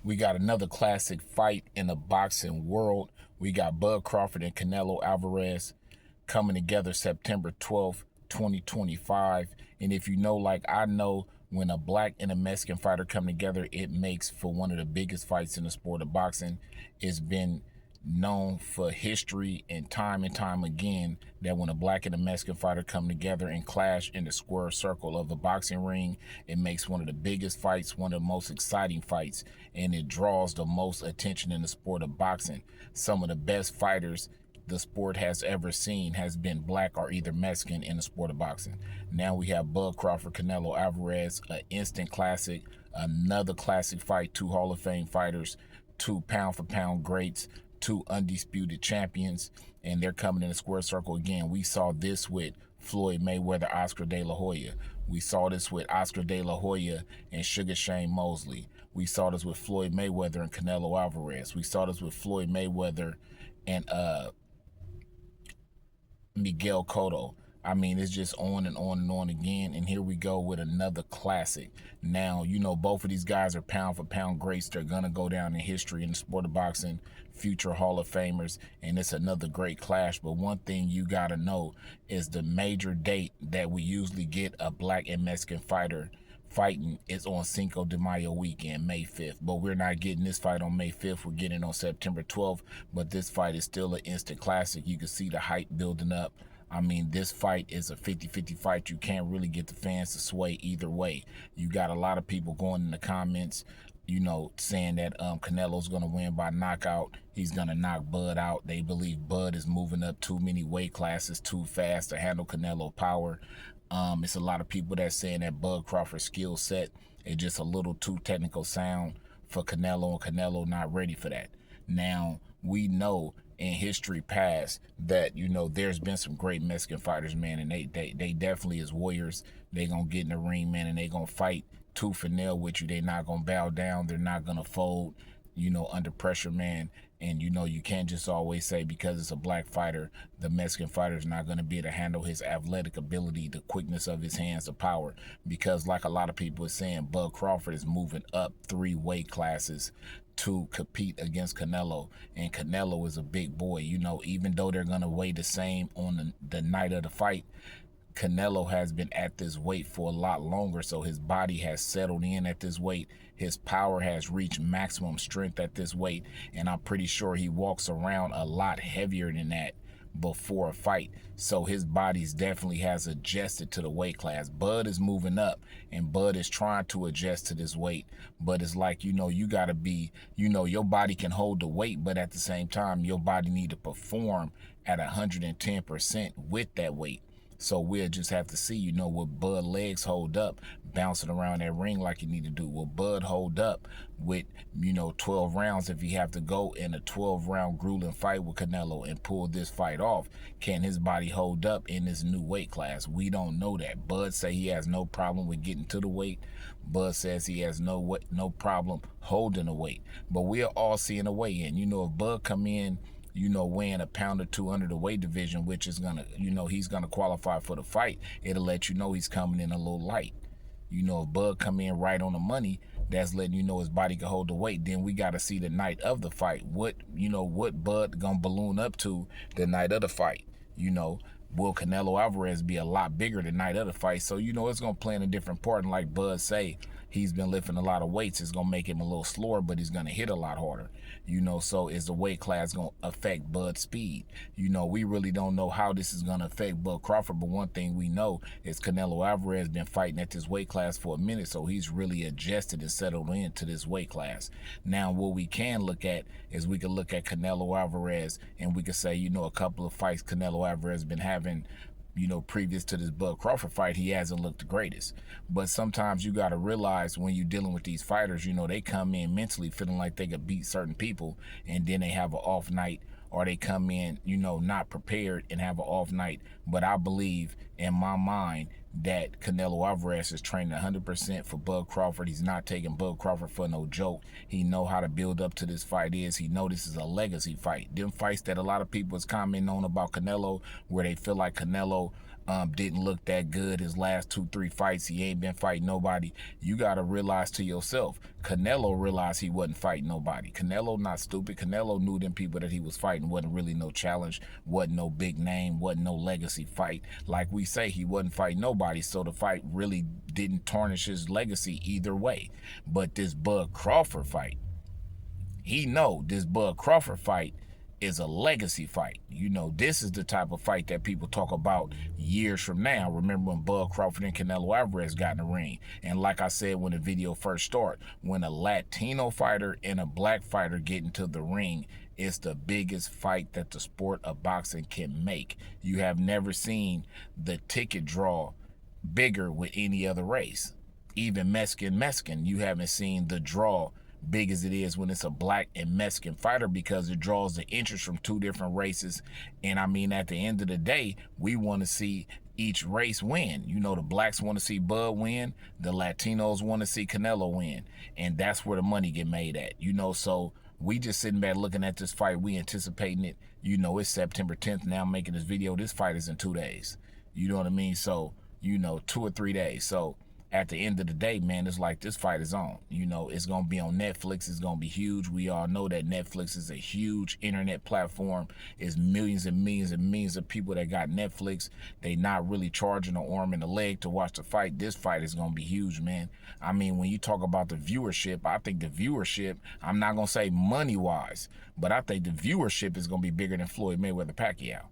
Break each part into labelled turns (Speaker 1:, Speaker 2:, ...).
Speaker 1: We got another classic fight in the boxing world. We got Bud Crawford and Canelo Alvarez coming together September 12th, 2025. And if you know, like I know, when a black and a Mexican fighter come together, it makes for one of the biggest fights in the sport of boxing. It's been known for history and time again that when a black and a Mexican fighter come together and clash in the square circle of the boxing ring, it makes one of the biggest fights, one of the most exciting fights, and it draws the most attention in the sport of boxing. Some of the best fighters the sport has ever seen has been black or either Mexican in the sport of boxing. Now we have Bud Crawford, Canelo Alvarez, an instant classic, another classic fight, two Hall of Fame fighters, two pound for pound greats, two undisputed champions, and they're coming in the square circle again. We saw this with Floyd Mayweather, Oscar De La Hoya. We saw this with Oscar De La Hoya and Sugar Shane Mosley. We saw this with Floyd Mayweather and Canelo Alvarez. We saw this with Floyd Mayweather and Miguel Cotto. I mean, it's just on and on and on again. And here we go with another classic. Now, you know, both of these guys are pound for pound greats. They're going to go down in history in the sport of boxing, future Hall of Famers, and it's another great clash. But one thing you got to know is the major date that we usually get a black and Mexican fighter fighting is on Cinco de Mayo weekend, May 5th. But we're not getting this fight on May 5th. We're getting it on September 12th. But this fight is still an instant classic. You can see the hype building up. I mean, this fight is a 50-50 fight. You can't really get the fans to sway either way. You got a lot of people going in the comments, you know, saying that Canelo's going to win by knockout. He's going to knock Bud out. They believe Bud is moving up too many weight classes too fast to handle Canelo power. It's a lot of people that's saying that Bud Crawford's skill set is just a little too technical sound for Canelo, and Canelo not ready for that. Now, we know in history past that, you know, there's been some great Mexican fighters, man, and they definitely is warriors. They gonna get in the ring, man, and they gonna fight tooth and nail with you. They not gonna bow down. They're not gonna fold, you know, under pressure, man. And, you know, you can't just always say because it's a black fighter, the Mexican fighter is not going to be able to handle his athletic ability, the quickness of his hands, the power. Because like a lot of people are saying, Bud Crawford is moving up 3 weight classes to compete against Canelo. And Canelo is a big boy. You know, even though they're going to weigh the same on the night of the fight, Canelo has been at this weight for a lot longer, so his body has settled in at this weight. His power has reached maximum strength at this weight, and I'm pretty sure he walks around a lot heavier than that before a fight. So his body's definitely has adjusted to the weight class. Bud is moving up, and Bud is trying to adjust to this weight. But it's like, you know, you got to be, you know, your body can hold the weight, but at the same time, your body need to perform at 110% with that weight. So we'll just have to see, you know, will Bud legs hold up bouncing around that ring like you need to do? Will Bud hold up with, you know, 12 rounds if he have to go in a 12-round grueling fight with Canelo and pull this fight off? Can his body hold up in this new weight class? We don't know that. Bud say he has no problem with getting to the weight. Bud says he has no problem holding the weight. But we are all seeing a way in. You know, if Bud come in, you know, weighing a pound or two under the weight division, which is gonna, you know, he's gonna qualify for the fight, it'll let you know he's coming in a little light. You know, if Bud come in right on the money, that's letting you know his body can hold the weight. Then we got to see the night of the fight. What, you know, what Bud gonna balloon up to the night of the fight. You know, will Canelo Alvarez be a lot bigger the night of the fight? So, you know, it's gonna play in a different part. And like Bud say, he's been lifting a lot of weights. It's gonna make him a little slower, but he's gonna hit a lot harder. You know, so is the weight class gonna affect Bud's speed? You know, we really don't know how this is gonna affect Bud Crawford, but one thing we know is Canelo Alvarez been fighting at this weight class for a minute, so he's really adjusted and settled into this weight class. Now, what we can look at is we can look at Canelo Alvarez and we can say, you know, a couple of fights Canelo Alvarez been having, you know, previous to this Bud Crawford fight, he hasn't looked the greatest. But sometimes you got to realize when you're dealing with these fighters, you know, they come in mentally feeling like they could beat certain people, and then they have an off night, or they come in, you know, not prepared and have an off night. But I believe in my mind that Canelo Alvarez is training 100% for Bud Crawford. He's not taking Bud Crawford for no joke. He know how to build up to this fight is. He know this is a legacy fight. Them fights that a lot of people is commenting on about Canelo, where they feel like Canelo Didn't look that good his last 2-3 fights. He ain't been fighting nobody. You got to realize to yourself, Canelo realized he wasn't fighting nobody. Canelo not stupid. Canelo knew them people that he was fighting wasn't really no challenge, wasn't no big name, wasn't no legacy fight. Like we say, he wasn't fighting nobody, so the fight really didn't tarnish his legacy either way. But this Bud Crawford fight, he know this Bud Crawford fight is a legacy fight. You know, this is the type of fight that people talk about years from now. Remember when Bud Crawford and Canelo Alvarez got in the ring? And like I said when the video first started, when a Latino fighter and a black fighter get into the ring, it's the biggest fight that the sport of boxing can make. You have never seen the ticket draw bigger with any other race. Even Mexican, you haven't seen the draw big as it is when it's a black and Mexican fighter, because it draws the interest from two different races. And I mean, at the end of the day, we want to see each race win. You know, the blacks want to see Bud win, the Latinos want to see Canelo win, and that's where the money get made at. You know, so we just sitting back looking at this fight, we anticipating it. You know, it's September 10th now, I'm making this video. This fight is in 2 days. You know what I mean? So, you know, 2 or 3 days. So at the end of the day, man, it's like this fight is on. You know, it's going to be on Netflix. It's going to be huge. We all know that Netflix is a huge internet platform. It's millions and millions and millions of people that got Netflix. They not really charging an arm and a leg to watch the fight. This fight is going to be huge, man. I mean, when you talk about the viewership, I think the viewership, I'm not going to say money-wise, but I think the viewership is going to be bigger than Floyd Mayweather-Pacquiao.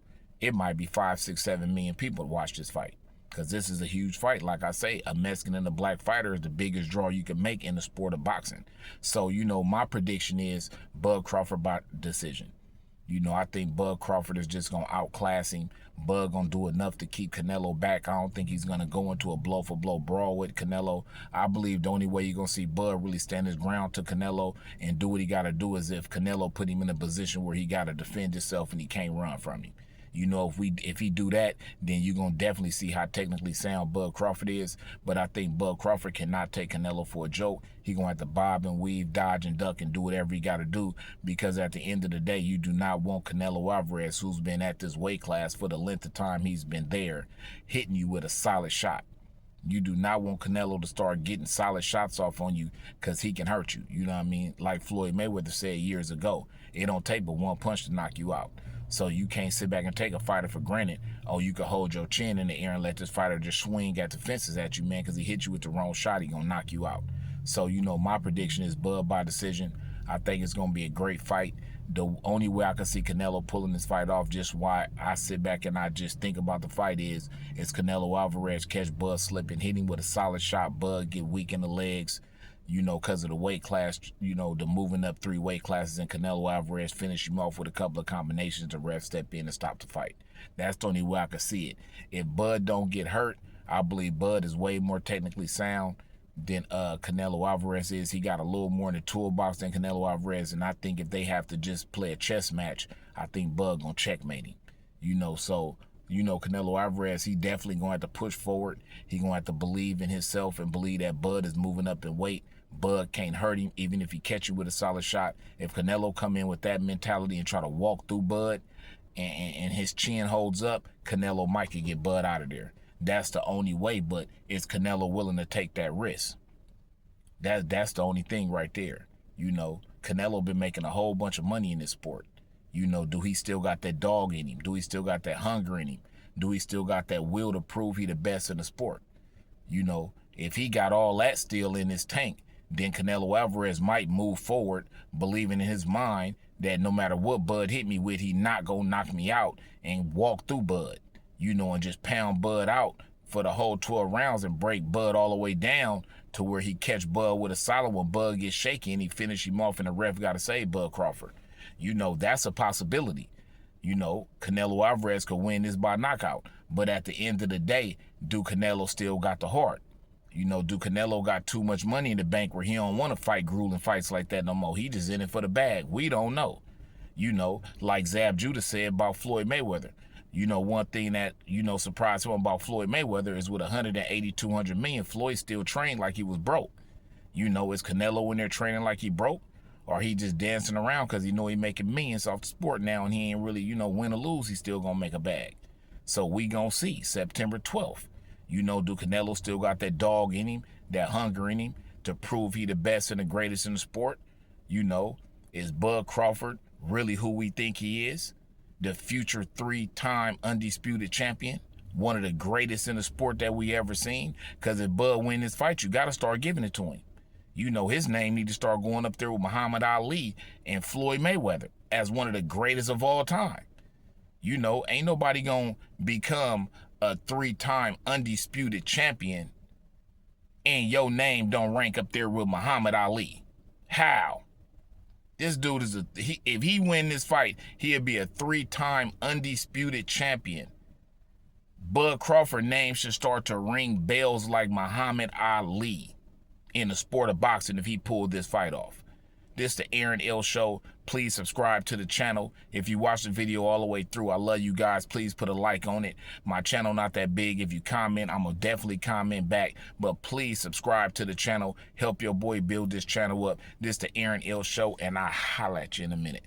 Speaker 1: It might be 5, 6, 7 million people to watch this fight, because this is a huge fight. Like I say, a Mexican and a black fighter is the biggest draw you can make in the sport of boxing. So, you know, my prediction is Bud Crawford by decision. You know, I think Bud Crawford is just going to outclass him. Bud going to do enough to keep Canelo back. I don't think he's going to go into a blow-for-blow brawl with Canelo. I believe the only way you're going to see Bud really stand his ground to Canelo and do what he got to do is if Canelo put him in a position where he got to defend himself and he can't run from him. You know, if he do that, then you're going to definitely see how technically sound Bud Crawford is. But I think Bud Crawford cannot take Canelo for a joke. He's going to have to bob and weave, dodge and duck and do whatever he got to do, because at the end of the day, you do not want Canelo Alvarez, who's been at this weight class for the length of time he's been there, hitting you with a solid shot. You do not want Canelo to start getting solid shots off on you, because he can hurt you. You know what I mean? Like Floyd Mayweather said years ago, it don't take but one punch to knock you out. So you can't sit back and take a fighter for granted. Oh, you can hold your chin in the air and let this fighter just swing at the fences at you, man, because he hit you with the wrong shot. He going to knock you out. So, you know, my prediction is Bud by decision. I think it's going to be a great fight. The only way I can see Canelo pulling this fight off, just why I sit back and I just think about the fight is Canelo Alvarez catch Bud slipping, hit him with a solid shot, Bud get weak in the legs, you know, because of the weight class, you know, the moving up 3 weight classes, and Canelo Alvarez finish him off with a couple of combinations. The ref step in and stop the fight. That's the only way I can see it. If Bud don't get hurt, I believe Bud is way more technically sound than Canelo Alvarez is. He got a little more in the toolbox than Canelo Alvarez, and I think if they have to just play a chess match, I think Bud gonna checkmate him. You know, so, you know, Canelo Alvarez, he definitely gonna have to push forward. He gonna have to believe in himself and believe that Bud is moving up in weight. Bud can't hurt him, even if he catch you with a solid shot. If Canelo come in with that mentality and try to walk through Bud and his chin holds up, Canelo might could get Bud out of there. That's the only way, but is Canelo willing to take that risk? That's the only thing right there. You know, Canelo been making a whole bunch of money in this sport. You know, do he still got that dog in him? Do he still got that hunger in him? Do he still got that will to prove he the best in the sport? You know, if he got all that still in his tank, then Canelo Alvarez might move forward, believing in his mind that no matter what Bud hit me with, he not gonna knock me out, and walk through Bud, you know, and just pound Bud out for the whole 12 rounds and break Bud all the way down to where he catch Bud with a solid one. Bud gets shaky and he finish him off and the ref got to say Bud Crawford. You know, that's a possibility. You know, Canelo Alvarez could win this by knockout. But at the end of the day, do Canelo still got the heart? You know, do Canelo got too much money in the bank where he don't want to fight grueling fights like that no more? He just in it for the bag. We don't know. You know, like Zab Judah said about Floyd Mayweather. You know, one thing that, you know, surprised him about Floyd Mayweather is with 180, 200 million, Floyd still trained like he was broke. You know, is Canelo in there training like he broke? Or he just dancing around because he know he making millions off the sport now and he ain't really, you know, win or lose, he still gonna make a bag. So we gonna see September 12th. You know, do Canelo still got that dog in him, that hunger in him to prove he the best and the greatest in the sport? You know, is Bud Crawford really who we think he is? The future 3-time undisputed champion? One of the greatest in the sport that we ever seen? Because if Bud win this fight, you got to start giving it to him. You know, his name need to start going up there with Muhammad Ali and Floyd Mayweather as one of the greatest of all time. You know, ain't nobody gonna become a 3-time undisputed champion and your name don't rank up there with Muhammad Ali. How? This dude is if he win this fight, he'll be a 3-time undisputed champion. Bud Crawford name should start to ring bells like Muhammad Ali in the sport of boxing if he pulled this fight off. This the Aaron L Show. Please subscribe to the channel. If you watch the video all the way through, I love you guys. Please put a like on it. My channel not that big. If you comment, I'm gonna definitely comment back. But please subscribe to the channel. Help your boy build this channel up. This the Aaron L Show, and I holla at you in a minute.